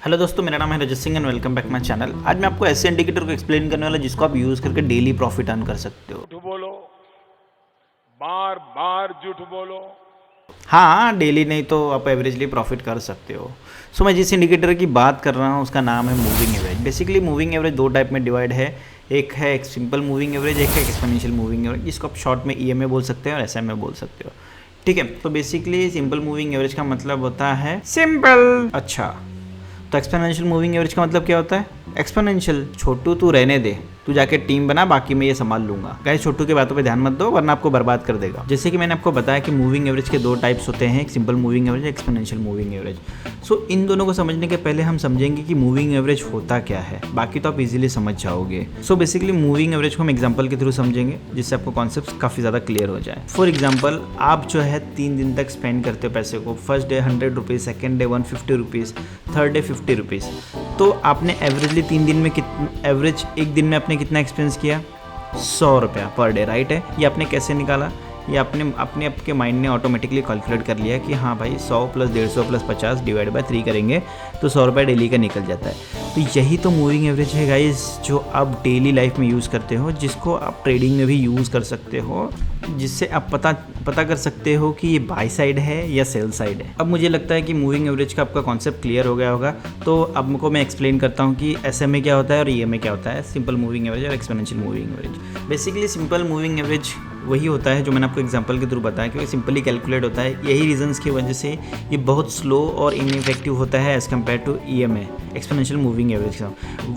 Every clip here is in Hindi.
हेलो दोस्तों, मेरा नाम है Rajat Singh and welcome back my channel. आज मैं आपको ऐसे इंडिकेटर को एक्सप्लेन करने वाला जिसको आप यूज़ करके डेली प्रॉफिट अर्न कर सकते हो। झूठ बोलो, बार बार झूठ बोलो। हाँ, डेली नहीं तो आप एवरेजली प्रॉफिट कर सकते हो। सो मैं जिस इंडिकेटर की बात कर रहा हूँ उसका नाम है moving average. Basically moving average दो टाइप में डिवाइड है। एक है एक सिंपल मूविंग एवरेज, एक है एक्सपोनेंशियल मूविंग एवरेज, जिसको आप शॉर्ट में ईएमए बोल सकते हो और एसएमए बोल सकते हो। ठीक है, तो बेसिकली सिंपल मूविंग एवरेज का मतलब होता है सिंपल। अच्छा, तो एक्सपोनेंशियल मूविंग एवरेज का मतलब क्या होता है? एक्सपोनेंशियल, छोटू तू रहने दे, तू जाके टीम बना, बाकी मैं ये संभाल लूंगा। गाइस, छोटू की बातों पे ध्यान मत दो वरना आपको बर्बाद कर देगा। जैसे कि मैंने आपको बताया कि मूविंग एवरेज के दो टाइप्स होते हैं, एक simple moving average, exponential moving average. So इन दोनों को समझने के पहले हम समझेंगे कि मूविंग एवरेज होता क्या है, बाकी तो आप इजीली समझ जाओगे। सो बेसिकली मूविंग एवरेज को हम एग्जांपल के थ्रू समझेंगे जिससे आपको कॉन्सेप्ट काफ़ी ज़्यादा क्लियर हो जाए। फॉर एग्जाम्पल, आप जो है 3 दिन तक स्पेंड करते हो पैसे को। First day 100 rupees, second day 150 rupees, third day 50 rupees. तो आपने एवरेजली 3 दिन में एवरेज एक दिन में आपने कितना एक्सपेंस किया? 100 रुपया पर डे, राइट है। ये आपने कैसे निकाला? ये अपने आपके माइंड ने ऑटोमेटिकली कैलकुलेट कर लिया कि हाँ भाई 100 प्लस 150 प्लस 50 डिवाइड बाय 3 करेंगे तो 100 रुपये डेली का निकल जाता है। तो यही तो मूविंग एवरेज है गाइस, जो आप डेली लाइफ में यूज़ करते हो, जिसको आप ट्रेडिंग में भी यूज़ कर सकते हो, जिससे आप पता कर सकते हो कि ये बाय साइड है या सेल साइड है। अब मुझे लगता है कि मूविंग एवरेज का आपका कॉन्सेप्ट क्लियर हो गया होगा। तो अब मैं एक्सप्लेन करता हूँ कि एसएमए क्या होता है और ईएमए क्या होता है, सिंपल मूविंग एवरेज और exponential moving average. Basically simple moving average वही होता है जो मैंने आपको एग्जांपल के थ्रू बताया, क्योंकि सिंपली कैलकुलेट होता है। यही रीजंस की वजह से ये बहुत स्लो और इनइफेक्टिव होता है as compared to EMA, exponential moving average का।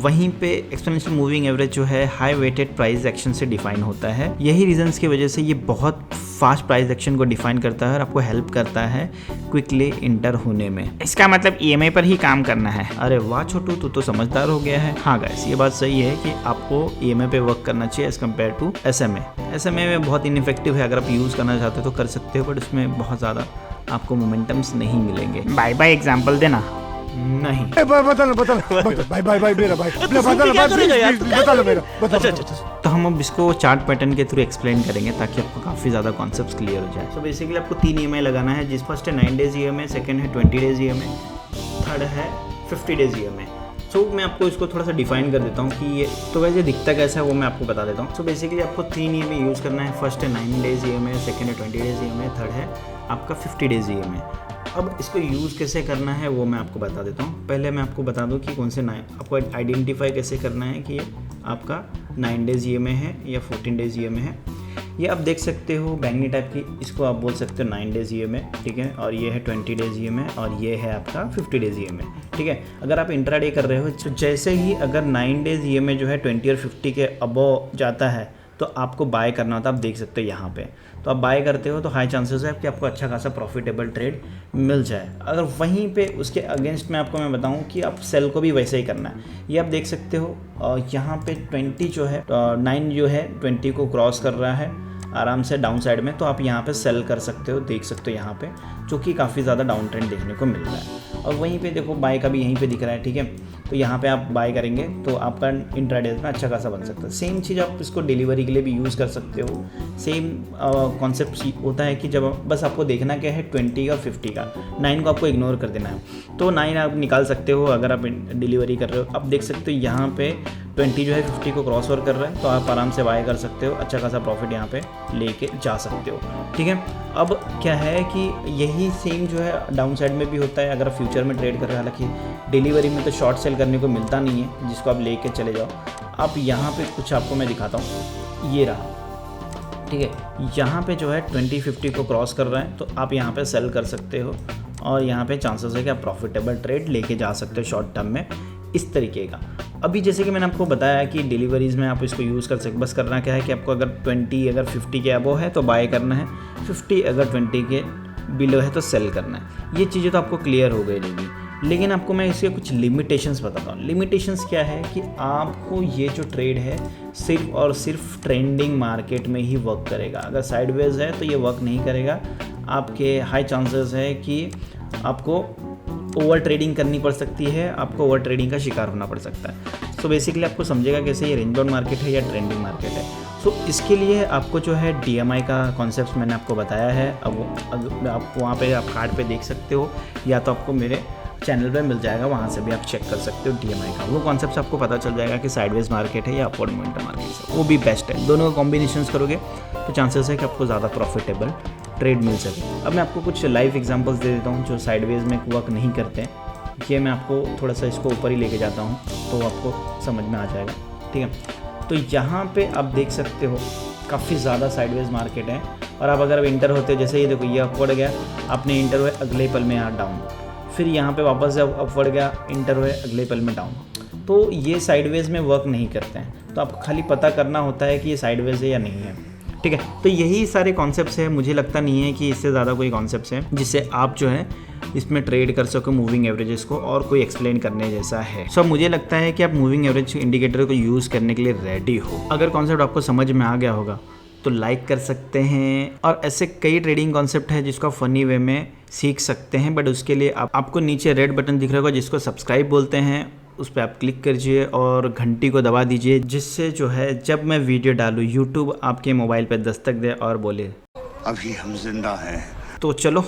वहीं पे एक्सपोनेंशियल मूविंग एवरेज जो है हाई वेटेड प्राइस एक्शन से डिफाइन होता है। यही रीजंस की वजह से ये बहुत फास्ट प्राइस एक्शन को डिफाइन करता है और आपको हेल्प करता है क्विकली इंटर होने में। इसका मतलब ईएमए पर ही काम करना है। अरे वाह छोटू, तू तो समझदार हो गया है। हाँ गाइस, ये बात सही है कि आपको ईएमए पे वर्क करना चाहिए as compared to SMA. SMA में बहुत इनइफेक्टिव है, अगर आप यूज़ करना चाहते हो तो कर सकते हो, बट उसमें बहुत ज़्यादा आपको मोमेंटम्स नहीं मिलेंगे। बाय बाय एग्जाम्पल देना नहीं। तो हम अब इसको चार्ट पैटर्न के थ्रू एक्सप्लेन करेंगे ताकि आपको काफ़ी ज़्यादा कॉन्सेप्ट्स क्लियर हो जाए। सो बेसिकली आपको 3 ईएमआई लगाना है, जिस फर्स्ट है 9 डेज ईएमआई, सेकंड है 20 डेज ईएमआई, थर्ड है 50 डेज ईएमआई। सो मैं आपको इसको थोड़ा सा डिफाइन कर देता हूँ कि ये तो वैसे दिखता कैसा है वो मैं आपको बता देता हूँ। सो बेसिकली आपको 3 ईएमआई यूज़ करना है। फर्स्ट है 9 डेज ईएमआई, सेकंड है 20 डेज ईएमआई, थर्ड है आपका 50 डेज ईएमआई। अब इसको यूज़ कैसे करना है वो मैं आपको बता देता हूँ। पहले मैं आपको बता दूँ कि कौन से आपको आइडेंटिफाई कैसे करना है कि ये आपका 9 डेज ईएमआई है या 14 डेज ईएमआई है। ये आप देख सकते हो बैंगनी टाइप की, इसको आप बोल सकते हो 9 डेज ईएमआई, ठीक है। और ये है 20 डेज ईएमआई और ये है आपका 50 डेज ईएमआई, ठीक है। अगर आप इंट्राडे कर रहे हो तो जैसे ही अगर 9 डेज ईएमआई जो है 20 और 50 के अबव जाता है तो आपको बाय करना होता है। आप देख सकते हो यहाँ पे, तो आप बाय करते हो तो हाई चांसेस है कि आपको अच्छा खासा प्रॉफिटेबल ट्रेड मिल जाए। अगर वहीं पे उसके अगेंस्ट में आपको मैं बताऊं कि आप सेल को भी वैसे ही करना है। ये आप देख सकते हो यहाँ पे 20 जो है 9 जो है 20 को क्रॉस कर रहा है आराम से डाउन साइड में, तो आप यहाँ पे सेल कर सकते हो, देख सकते हो यहाँ पे, जो कि काफ़ी ज़्यादा डाउन ट्रेंड देखने को मिल रहा है। और वहीं पे देखो बाय का भी यहीं पे दिख रहा है, ठीक है। तो यहाँ पे आप बाय करेंगे तो आपका इंट्राडे में अच्छा खासा बन सकता है। सेम चीज़ आप इसको डिलीवरी के लिए भी यूज़ कर सकते हो। सेम कॉन्सेप्ट होता है कि जब बस आपको देखना क्या है 20 और 50 का, 9 को आपको इग्नोर कर देना है। तो 9 आप निकाल सकते हो अगर आप डिलीवरी कर रहे हो। आप देख सकते हो यहाँ पे 20 जो है 50 को क्रॉस ओवर कर रहा है, तो आप आराम से बाय कर सकते हो, अच्छा खासा प्रॉफिट यहाँ पे लेके जा सकते हो, ठीक है। अब क्या है कि यही सेम जो है डाउन साइड में भी होता है अगर फ्यूचर में ट्रेड कर रहे हो। हालांकि डिलीवरी में तो शॉर्ट सेल करने को मिलता नहीं है जिसको आप लेके चले जाओ। अब यहाँ पे कुछ आपको मैं दिखाता हूँ, ये रहा, ठीक है। यहाँ पे जो है 20-50 को क्रॉस कर रहा है तो आप यहाँ पे सेल कर सकते हो और यहाँ पे चांसेस है कि आप प्रॉफिटेबल ट्रेड लेके जा सकते हो शॉर्ट टर्म में, इस तरीके का। अभी जैसे कि मैंने आपको बताया कि डिलीवरीज़ में आप इसको यूज़ कर सकते, बस करना क्या है कि आपको अगर 20 अगर 50 के अबव है तो बाय करना है, 50 अगर 20 के बिलो है तो सेल करना है। ये चीज़ें तो आपको क्लियर हो गई रहेगी, लेकिन आपको मैं इसके कुछ लिमिटेशंस बताता हूँ। लिमिटेशंस क्या है कि आपको ये जो ट्रेड है सिर्फ और सिर्फ ट्रेंडिंग मार्केट में ही वर्क करेगा। अगर साइडवेज है तो ये वर्क नहीं करेगा। आपके हाई चांसेस है कि आपको ओवर ट्रेडिंग करनी पड़ सकती है, आपको ओवर ट्रेडिंग का शिकार होना पड़ सकता है। सो बेसिकली आपको समझेगा कैसे ये रेंज बाउंड मार्केट है या ट्रेंडिंग मार्केट है। सो इसके लिए आपको जो है DMI का कॉन्सेप्ट मैंने आपको बताया है। अब आप वहाँ पे आप कार्ड पे देख सकते हो, या तो आपको मेरे चैनल पे मिल जाएगा, वहाँ से भी आप चेक कर सकते हो DMI का। वो कॉन्सेप्ट आपको पता चल जाएगा कि साइडवेज मार्केट है या अपवर्ड मोमेंटम मार्केट है, वो भी बेस्ट है। दोनों का कॉम्बिनेशंस करोगे तो चांसेस है कि आपको ज़्यादा प्रॉफिटेबल ट्रेड मिल सके। अब मैं आपको कुछ लाइव एग्जांपल्स दे देता हूँ जो साइडवेज में वर्क नहीं करते हैं। ये मैं आपको थोड़ा सा इसको ऊपर ही लेके जाता हूँ तो आपको समझ में आ जाएगा, ठीक है। तो यहाँ पे आप देख सकते हो काफ़ी ज़्यादा साइडवेज मार्केट है, और अब अगर इंटर होते हो, जैसे ये देखो ये अपवर्ड गया, आपने इंटर हुए अगले पल में यहाँ डाउन, फिर यहाँ पे वापस जब अपवर्ड गया, इंटर हुए अगले पल में डाउन, तो ये साइडवेज में वर्क नहीं करते हैं। तो आपको खाली पता करना होता है कि ये साइडवेज है या नहीं है, ठीक है। तो यही सारे कॉन्सेप्ट्स हैं, मुझे लगता नहीं है कि इससे ज़्यादा कोई कॉन्सेप्ट्स हैं जिससे आप जो है इसमें ट्रेड कर सको मूविंग एवरेजेस को, और कोई एक्सप्लेन करने जैसा है। सो मुझे लगता है कि आप मूविंग एवरेज इंडिकेटर को यूज़ करने के लिए रेडी हो। अगर कॉन्सेप्ट आपको समझ में आ गया होगा तो लाइक कर सकते हैं, और ऐसे कई ट्रेडिंग कॉन्सेप्ट है जिसको आप फनी वे में सीख सकते हैं। बट उसके लिए आपको नीचे रेड बटन दिख रहा होगा जिसको सब्सक्राइब बोलते हैं, उस पर आप क्लिक कीजिए और घंटी को दबा दीजिए, जिससे जो है जब मैं वीडियो डालूँ यूट्यूब आपके मोबाइल पर दस्तक दे और बोले अभी हम जिंदा हैं। तो चलो